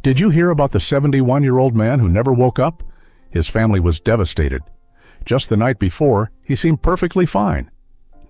Did you hear about the 71-year-old man who never woke up? His family was devastated. Just the night before, he seemed perfectly fine.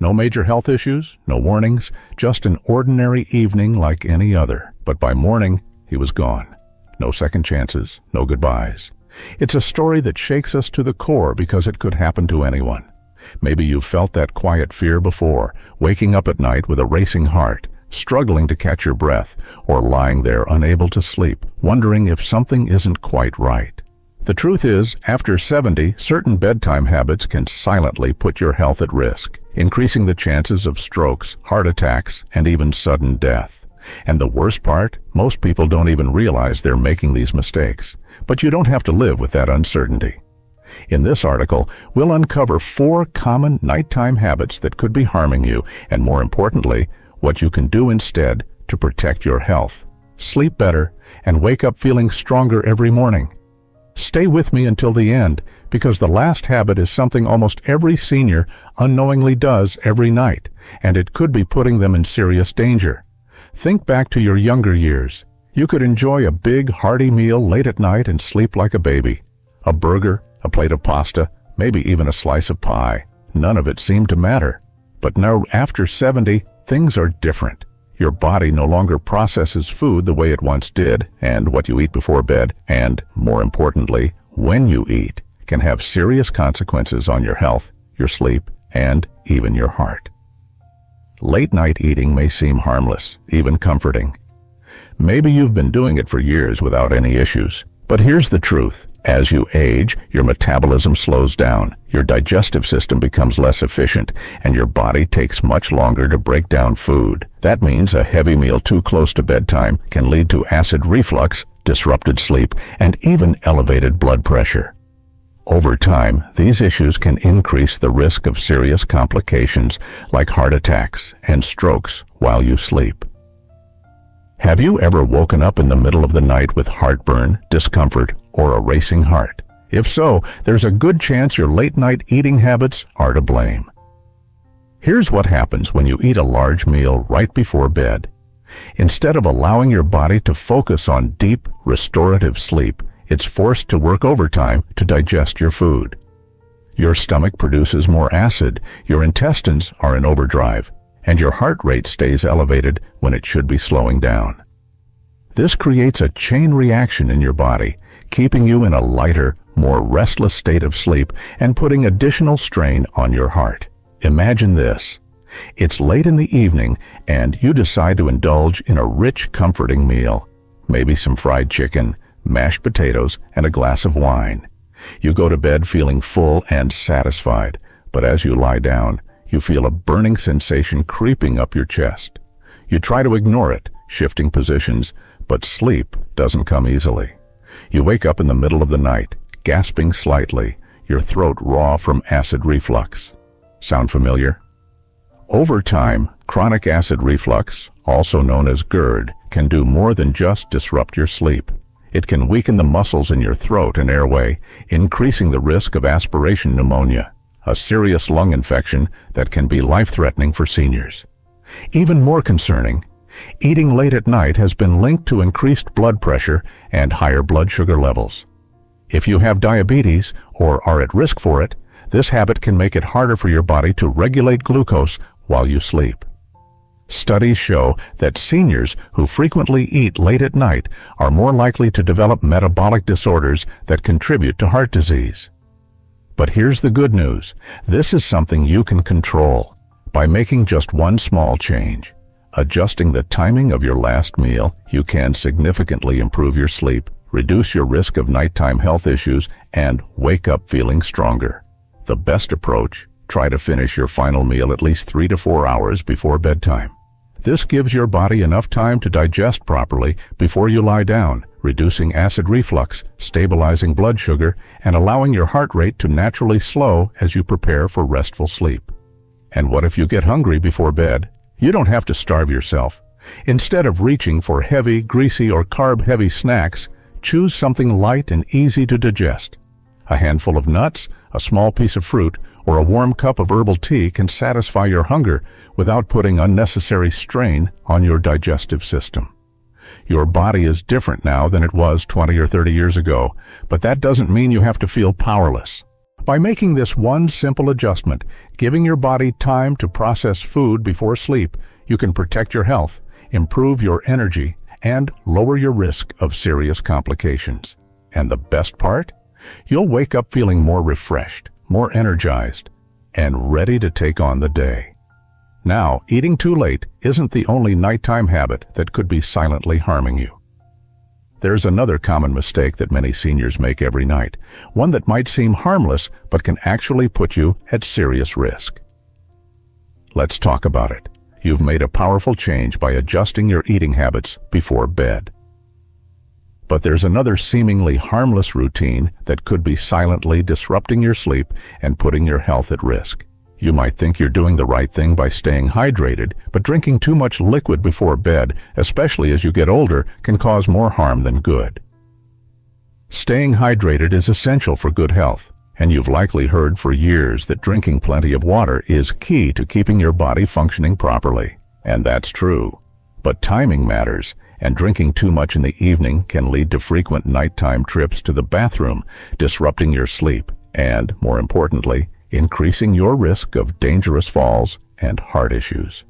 No major health issues, no warnings, just an ordinary evening like any other. But by morning, he was gone. No second chances, no goodbyes. It's a story that shakes us to the core because it could happen to anyone. Maybe you've felt that quiet fear before, waking up at night with a racing heart, struggling to catch your breath, or lying there unable to sleep, wondering if something isn't quite right. The truth is, after 70, certain bedtime habits can silently put your health at risk, increasing the chances of strokes, heart attacks, and even sudden death. And the worst part, most people don't even realize they're making these mistakes. But you don't have to live with that uncertainty. In this article, we'll uncover 4 common nighttime habits that could be harming you, and more importantly, what you can do instead to protect your health, sleep better, and wake up feeling stronger every morning. Stay with me until the end, because the last habit is something almost every senior unknowingly does every night, and it could be putting them in serious danger. Think back to your younger years. You could enjoy a big, hearty meal late at night and sleep like a baby. A burger, a plate of pasta, maybe even a slice of pie. None of it seemed to matter. But now, after 70, things are different. Your body no longer processes food the way it once did, and what you eat before bed, and, more importantly, when you eat, can have serious consequences on your health, your sleep, and even your heart. Late-night eating may seem harmless, even comforting. Maybe you've been doing it for years without any issues. But here's the truth. As you age, your metabolism slows down, your digestive system becomes less efficient, and your body takes much longer to break down food. That means a heavy meal too close to bedtime can lead to acid reflux, disrupted sleep, and even elevated blood pressure. Over time, these issues can increase the risk of serious complications like heart attacks and strokes while you sleep. Have you ever woken up in the middle of the night with heartburn, discomfort, or a racing heart? If so, there's a good chance your late-night eating habits are to blame. Here's what happens when you eat a large meal right before bed. Instead of allowing your body to focus on deep, restorative sleep, it's forced to work overtime to digest your food. Your stomach produces more acid, your intestines are in overdrive, and your heart rate stays elevated when it should be slowing down. This creates a chain reaction in your body, keeping you in a lighter, more restless state of sleep and putting additional strain on your heart. Imagine this. It's late in the evening and you decide to indulge in a rich, comforting meal. Maybe some fried chicken, mashed potatoes, and a glass of wine. You go to bed feeling full and satisfied, but as you lie down, you feel a burning sensation creeping up your chest. You try to ignore it, shifting positions, but sleep doesn't come easily. You wake up in the middle of the night, gasping slightly, your throat raw from acid reflux. Sound familiar? Over time, chronic acid reflux, also known as GERD, can do more than just disrupt your sleep. It can weaken the muscles in your throat and airway, increasing the risk of aspiration pneumonia, a serious lung infection that can be life-threatening for seniors. Even more concerning, eating late at night has been linked to increased blood pressure and higher blood sugar levels. If you have diabetes or are at risk for it, this habit can make it harder for your body to regulate glucose while you sleep. Studies show that seniors who frequently eat late at night are more likely to develop metabolic disorders that contribute to heart disease. But here's the good news. This is something you can control by making just one small change. Adjusting the timing of your last meal, you can significantly improve your sleep, reduce your risk of nighttime health issues, and wake up feeling stronger. The best approach, try to finish your final meal at least 3 to 4 hours before bedtime. This gives your body enough time to digest properly before you lie down, reducing acid reflux, stabilizing blood sugar, and allowing your heart rate to naturally slow as you prepare for restful sleep. And what if you get hungry before bed? You don't have to starve yourself. Instead of reaching for heavy, greasy, or carb-heavy snacks, choose something light and easy to digest. A handful of nuts, a small piece of fruit, or a warm cup of herbal tea can satisfy your hunger without putting unnecessary strain on your digestive system. Your body is different now than it was 20 or 30 years ago, but that doesn't mean you have to feel powerless. By making this one simple adjustment, giving your body time to process food before sleep, you can protect your health, improve your energy, and lower your risk of serious complications. And the best part? You'll wake up feeling more refreshed, more energized, and ready to take on the day. Now, eating too late isn't the only nighttime habit that could be silently harming you. There's another common mistake that many seniors make every night, one that might seem harmless but can actually put you at serious risk. Let's talk about it. You've made a powerful change by adjusting your eating habits before bed. But there's another seemingly harmless routine that could be silently disrupting your sleep and putting your health at risk. You might think you're doing the right thing by staying hydrated, but drinking too much liquid before bed, especially as you get older, can cause more harm than good. Staying hydrated is essential for good health, and you've likely heard for years that drinking plenty of water is key to keeping your body functioning properly. And that's true. But timing matters, and drinking too much in the evening can lead to frequent nighttime trips to the bathroom, disrupting your sleep, and, more importantly, increasing your risk of dangerous falls and heart issues.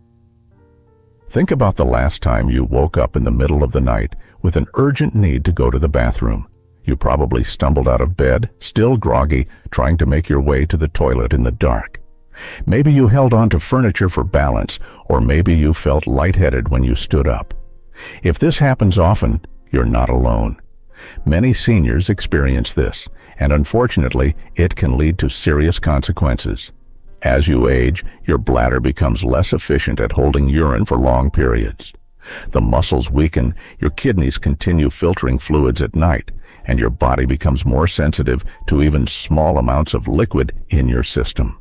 Think about the last time you woke up in the middle of the night with an urgent need to go to the bathroom. You probably stumbled out of bed, still groggy, trying to make your way to the toilet in the dark. Maybe you held onto furniture for balance, or maybe you felt lightheaded when you stood up. If this happens often, you're not alone. Many seniors experience this, and unfortunately, it can lead to serious consequences. As you age, your bladder becomes less efficient at holding urine for long periods. The muscles weaken, your kidneys continue filtering fluids at night, and your body becomes more sensitive to even small amounts of liquid in your system.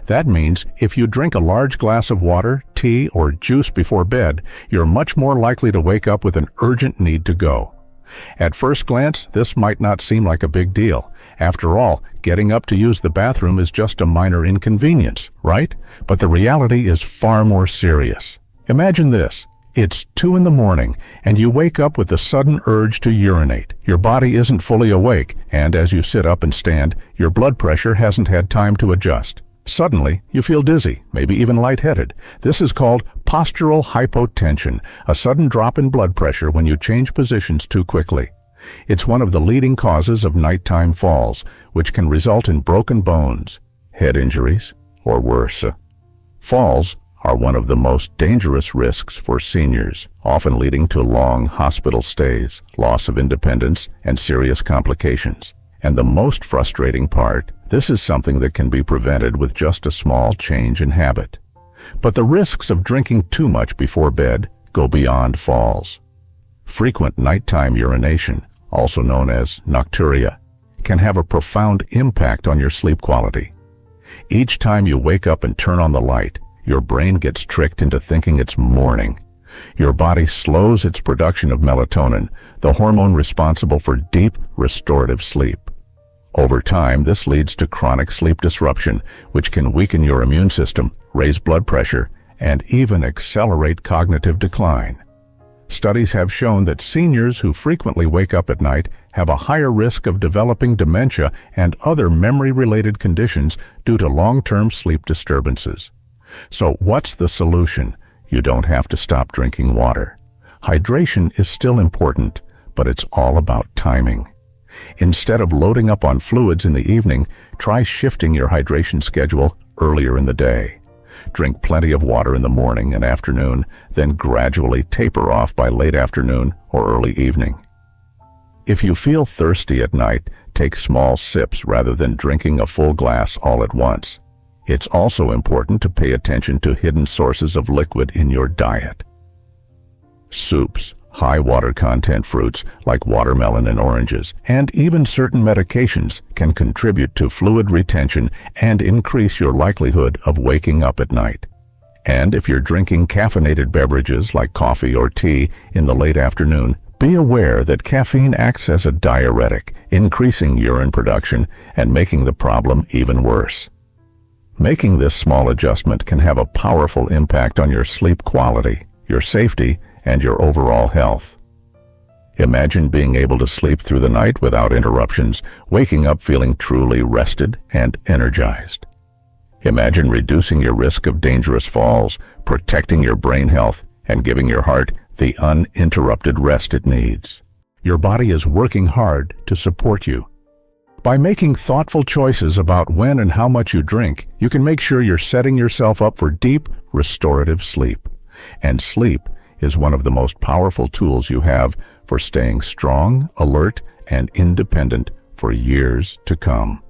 That means if you drink a large glass of water, tea, or juice before bed, you're much more likely to wake up with an urgent need to go. At first glance, this might not seem like a big deal. After all, getting up to use the bathroom is just a minor inconvenience, right? But the reality is far more serious. Imagine this. It's 2 a.m, and you wake up with a sudden urge to urinate. Your body isn't fully awake, and as you sit up and stand, your blood pressure hasn't had time to adjust. Suddenly, you feel dizzy, maybe even lightheaded. This is called postural hypotension, a sudden drop in blood pressure when you change positions too quickly. It's one of the leading causes of nighttime falls, which can result in broken bones, head injuries, or worse. Falls are one of the most dangerous risks for seniors, often leading to long hospital stays, loss of independence, and serious complications. And the most frustrating part, this is something that can be prevented with just a small change in habit. But the risks of drinking too much before bed go beyond falls. Frequent nighttime urination, also known as nocturia, can have a profound impact on your sleep quality. Each time you wake up and turn on the light, your brain gets tricked into thinking it's morning. Your body slows its production of melatonin, the hormone responsible for deep, restorative sleep. Over time, this leads to chronic sleep disruption, which can weaken your immune system, raise blood pressure, and even accelerate cognitive decline. Studies have shown that seniors who frequently wake up at night have a higher risk of developing dementia and other memory-related conditions due to long-term sleep disturbances. So what's the solution? You don't have to stop drinking water. Hydration is still important, but it's all about timing. Instead of loading up on fluids in the evening, try shifting your hydration schedule earlier in the day. Drink plenty of water in the morning and afternoon, then gradually taper off by late afternoon or early evening. If you feel thirsty at night, take small sips rather than drinking a full glass all at once. It's also important to pay attention to hidden sources of liquid in your diet. Soups, high water content fruits like watermelon and oranges, and even certain medications can contribute to fluid retention and increase your likelihood of waking up at night. And if you're drinking caffeinated beverages like coffee or tea in the late afternoon, be aware that caffeine acts as a diuretic, increasing urine production and making the problem even worse. Making this small adjustment can have a powerful impact on your sleep quality, your safety, and your overall health. Imagine being able to sleep through the night without interruptions, waking up feeling truly rested and energized. Imagine reducing your risk of dangerous falls, protecting your brain health, and giving your heart the uninterrupted rest it needs. Your body is working hard to support you. By making thoughtful choices about when and how much you drink, you can make sure you're setting yourself up for deep, restorative sleep. And sleep is one of the most powerful tools you have for staying strong, alert, and independent for years to come.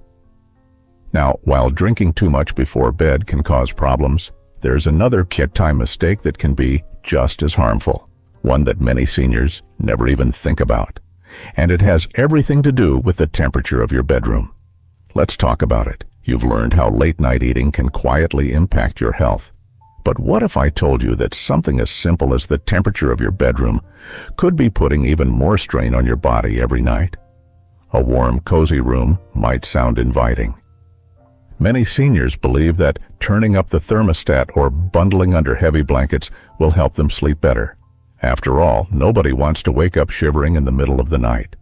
Now, while drinking too much before bed can cause problems, there's another bedtime mistake that can be just as harmful, one that many seniors never even think about. And it has everything to do with the temperature of your bedroom. Let's talk about it. You've learned how late-night eating can quietly impact your health. But what if I told you that something as simple as the temperature of your bedroom could be putting even more strain on your body every night? A warm, cozy room might sound inviting. Many seniors believe that turning up the thermostat or bundling under heavy blankets will help them sleep better. After all, nobody wants to wake up shivering in the middle of the night.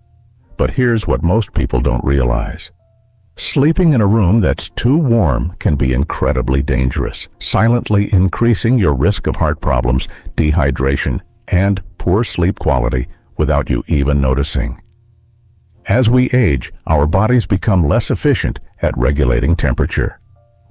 But here's what most people don't realize. Sleeping in a room that's too warm can be incredibly dangerous, silently increasing your risk of heart problems, dehydration, and poor sleep quality without you even noticing. As we age, our bodies become less efficient at regulating temperature.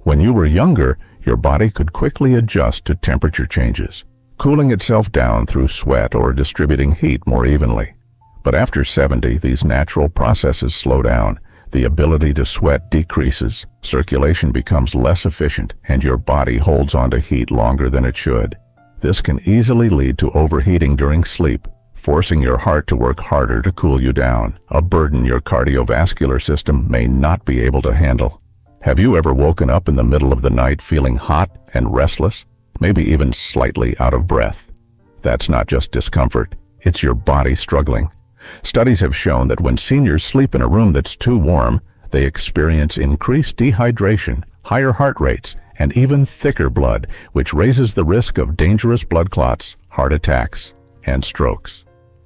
When you were younger, your body could quickly adjust to temperature changes, cooling itself down through sweat or distributing heat more evenly. But after 70, these natural processes slow down. The ability to sweat decreases, circulation becomes less efficient, and your body holds on to heat longer than it should. This can easily lead to overheating during sleep, forcing your heart to work harder to cool you down, a burden your cardiovascular system may not be able to handle. Have you ever woken up in the middle of the night feeling hot and restless, maybe even slightly out of breath? That's not just discomfort, it's your body struggling. Studies have shown that when seniors sleep in a room that's too warm, they experience increased dehydration, higher heart rates, and even thicker blood, which raises the risk of dangerous blood clots, heart attacks, and strokes.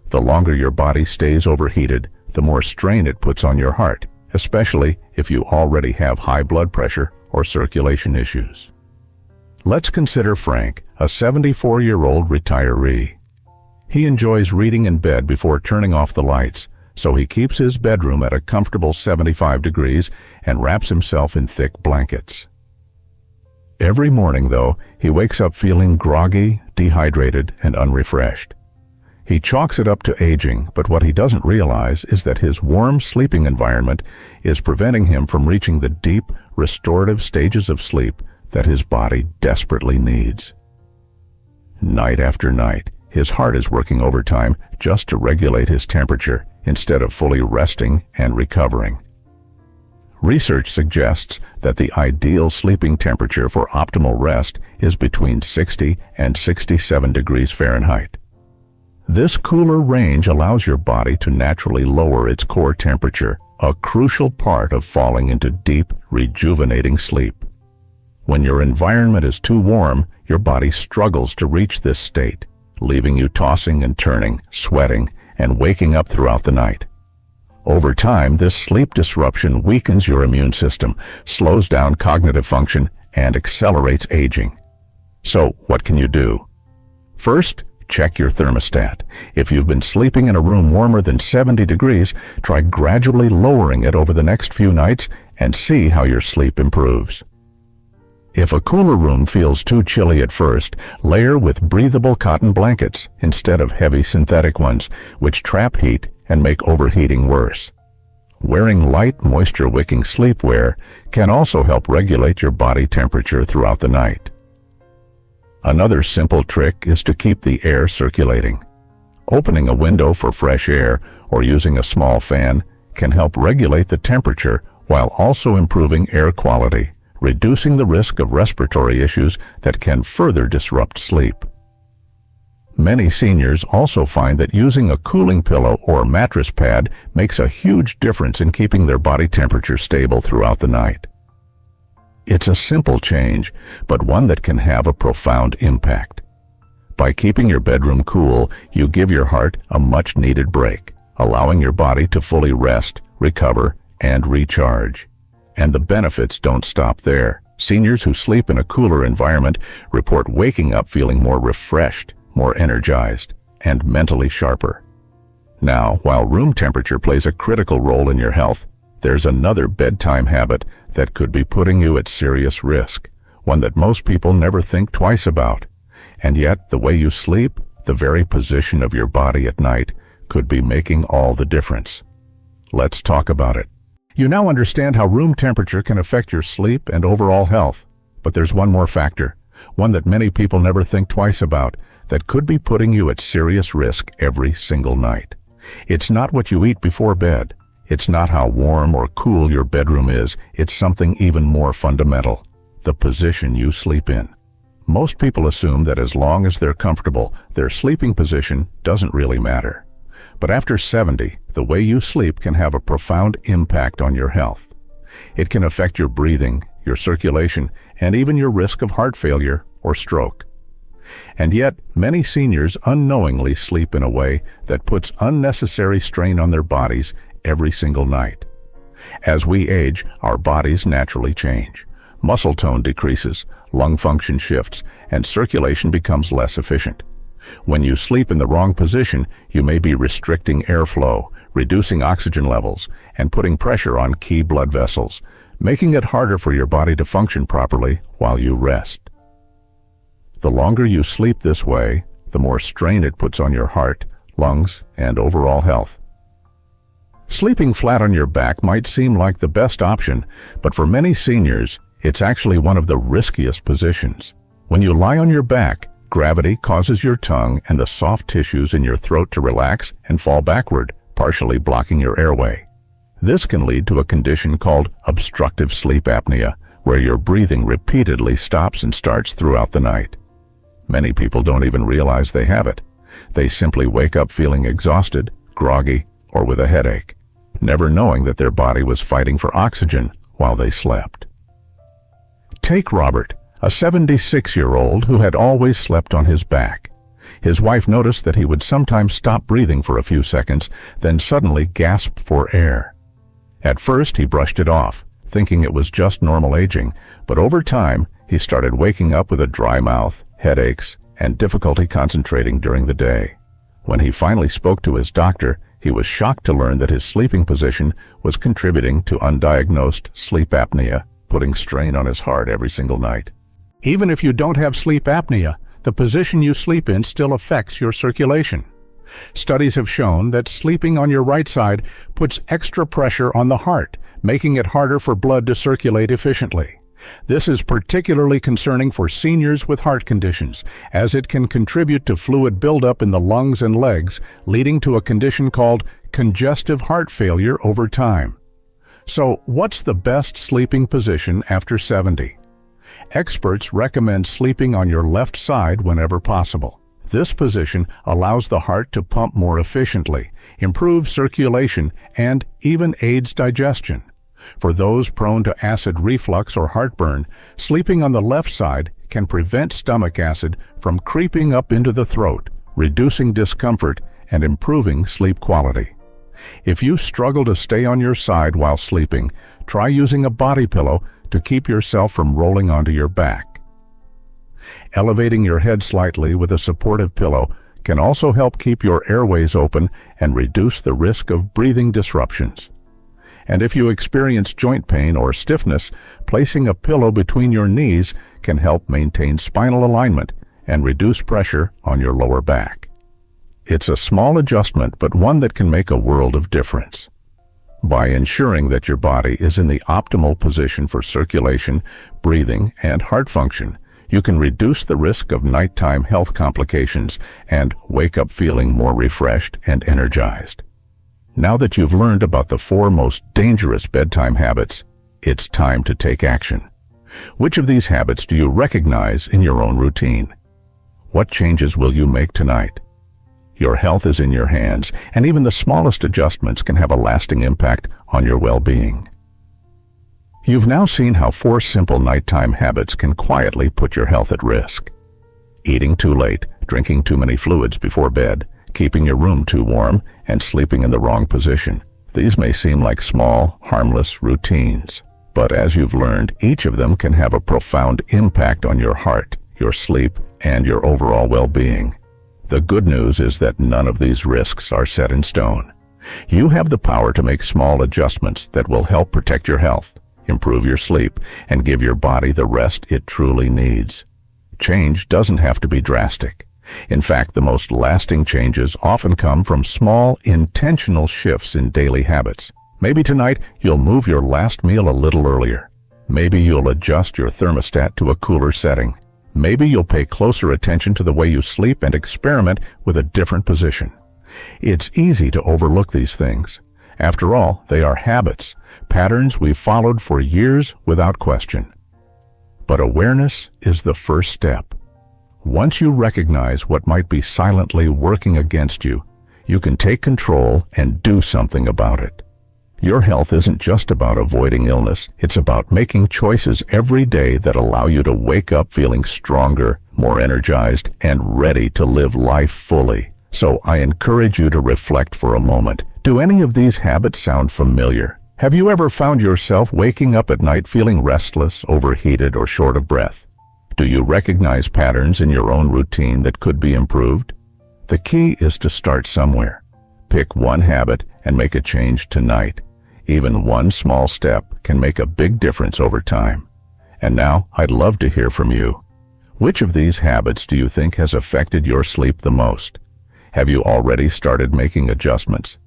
The longer your body stays overheated, the more strain it puts on your heart, especially if you already have high blood pressure or circulation issues. Let's consider Frank, a 74-year-old retiree. He enjoys reading in bed before turning off the lights, so he keeps his bedroom at a comfortable 75 degrees and wraps himself in thick blankets. Every morning, though, he wakes up feeling groggy, dehydrated, and unrefreshed. He chalks it up to aging, but what he doesn't realize is that his warm sleeping environment is preventing him from reaching the deep, restorative stages of sleep that his body desperately needs. Night after night, his heart is working overtime just to regulate his temperature instead of fully resting and recovering. Research suggests that the ideal sleeping temperature for optimal rest is between 60 and 67 degrees Fahrenheit. This cooler range allows your body to naturally lower its core temperature, a crucial part of falling into deep, rejuvenating sleep. When your environment is too warm, your body struggles to reach this state, leaving you tossing and turning, sweating, and waking up throughout the night. Over time, this sleep disruption weakens your immune system, slows down cognitive function, and accelerates aging. So, what can you do? First, check your thermostat. If you've been sleeping in a room warmer than 70 degrees, try gradually lowering it over the next few nights and see how your sleep improves. If a cooler room feels too chilly at first, layer with breathable cotton blankets instead of heavy synthetic ones, which trap heat and make overheating worse. Wearing light, moisture-wicking sleepwear can also help regulate your body temperature throughout the night. Another simple trick is to keep the air circulating. Opening a window for fresh air or using a small fan can help regulate the temperature while also improving air quality, reducing the risk of respiratory issues that can further disrupt sleep. Many seniors also find that using a cooling pillow or mattress pad makes a huge difference in keeping their body temperature stable throughout the night. It's a simple change, but one that can have a profound impact. By keeping your bedroom cool, you give your heart a much-needed break, allowing your body to fully rest, recover, and recharge. And the benefits don't stop there. Seniors who sleep in a cooler environment report waking up feeling more refreshed, more energized, and mentally sharper. Now, while room temperature plays a critical role in your health, there's another bedtime habit that could be putting you at serious risk, one that most people never think twice about. And yet, the way you sleep, the very position of your body at night, could be making all the difference. Let's talk about it. You now understand how room temperature can affect your sleep and overall health. But there's one more factor, one that many people never think twice about, that could be putting you at serious risk every single night. It's not what you eat before bed. It's not how warm or cool your bedroom is. It's something even more fundamental, the position you sleep in. Most people assume that as long as they're comfortable, their sleeping position doesn't really matter. But after 70, the way you sleep can have a profound impact on your health. It can affect your breathing, your circulation, and even your risk of heart failure or stroke. And yet, many seniors unknowingly sleep in a way that puts unnecessary strain on their bodies every single night. As we age, our bodies naturally change. Muscle tone decreases, lung function shifts, and circulation becomes less efficient. When you sleep in the wrong position, you may be restricting airflow, reducing oxygen levels, and putting pressure on key blood vessels, making it harder for your body to function properly while you rest. The longer you sleep this way, the more strain it puts on your heart, lungs, and overall health. Sleeping flat on your back might seem like the best option, but for many seniors, it's actually one of the riskiest positions. When you lie on your back, gravity causes your tongue and the soft tissues in your throat to relax and fall backward, partially blocking your airway. This can lead to a condition called obstructive sleep apnea, where your breathing repeatedly stops and starts throughout the night. Many people don't even realize they have it. They simply wake up feeling exhausted, groggy, or with a headache, never knowing that their body was fighting for oxygen while they slept. Take Robert, a 76-year-old who had always slept on his back. His wife noticed that he would sometimes stop breathing for a few seconds, then suddenly gasp for air. At first, he brushed it off, thinking it was just normal aging, but over time, he started waking up with a dry mouth, headaches, and difficulty concentrating during the day. When he finally spoke to his doctor, he was shocked to learn that his sleeping position was contributing to undiagnosed sleep apnea, putting strain on his heart every single night. Even if you don't have sleep apnea, the position you sleep in still affects your circulation. Studies have shown that sleeping on your right side puts extra pressure on the heart, making it harder for blood to circulate efficiently. This is particularly concerning for seniors with heart conditions, as it can contribute to fluid buildup in the lungs and legs, leading to a condition called congestive heart failure over time. So, what's the best sleeping position after 70? Experts recommend sleeping on your left side whenever possible. This position allows the heart to pump more efficiently, improves circulation, and even aids digestion. For those prone to acid reflux or heartburn, sleeping on the left side can prevent stomach acid from creeping up into the throat, reducing discomfort and improving sleep quality. If you struggle to stay on your side while sleeping, try using a body pillow to keep yourself from rolling onto your back. Elevating your head slightly with a supportive pillow can also help keep your airways open and reduce the risk of breathing disruptions. And if you experience joint pain or stiffness, placing a pillow between your knees can help maintain spinal alignment and reduce pressure on your lower back. It's a small adjustment, but one that can make a world of difference. By ensuring that your body is in the optimal position for circulation, breathing, and heart function, you can reduce the risk of nighttime health complications and wake up feeling more refreshed and energized. Now that you've learned about the 4 most dangerous bedtime habits, it's time to take action. Which of these habits do you recognize in your own routine? What changes will you make tonight? Your health is in your hands, and even the smallest adjustments can have a lasting impact on your well-being. You've now seen how 4 simple nighttime habits can quietly put your health at risk. Eating too late, drinking too many fluids before bed, keeping your room too warm, and sleeping in the wrong position. These may seem like small, harmless routines, but as you've learned, each of them can have a profound impact on your heart, your sleep, and your overall well-being. The good news is that none of these risks are set in stone. You have the power to make small adjustments that will help protect your health, improve your sleep, and give your body the rest it truly needs. Change doesn't have to be drastic. In fact, the most lasting changes often come from small, intentional shifts in daily habits. Maybe tonight you'll move your last meal a little earlier. Maybe you'll adjust your thermostat to a cooler setting. Maybe you'll pay closer attention to the way you sleep and experiment with a different position. It's easy to overlook these things. After all, they are habits, patterns we've followed for years without question. But awareness is the first step. Once you recognize what might be silently working against you, you can take control and do something about it. Your health isn't just about avoiding illness. It's about making choices every day that allow you to wake up feeling stronger, more energized, and ready to live life fully. So I encourage you to reflect for a moment. Do any of these habits sound familiar? Have you ever found yourself waking up at night feeling restless, overheated, or short of breath? Do you recognize patterns in your own routine that could be improved? The key is to start somewhere. Pick one habit and make a change tonight. Even one small step can make a big difference over time. And now, I'd love to hear from you. Which of these habits do you think has affected your sleep the most? Have you already started making adjustments?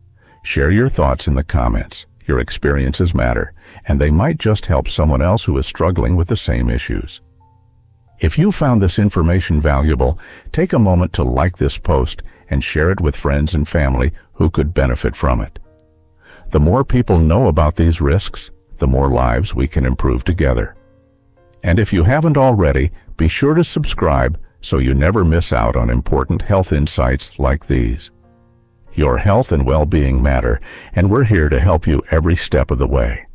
Share your thoughts in the comments. Your experiences matter, and they might just help someone else who is struggling with the same issues. If you found this information valuable, take a moment to like this post and share it with friends and family who could benefit from it. The more people know about these risks, the more lives we can improve together. And if you haven't already, be sure to subscribe so you never miss out on important health insights like these. Your health and well-being matter, and we're here to help you every step of the way.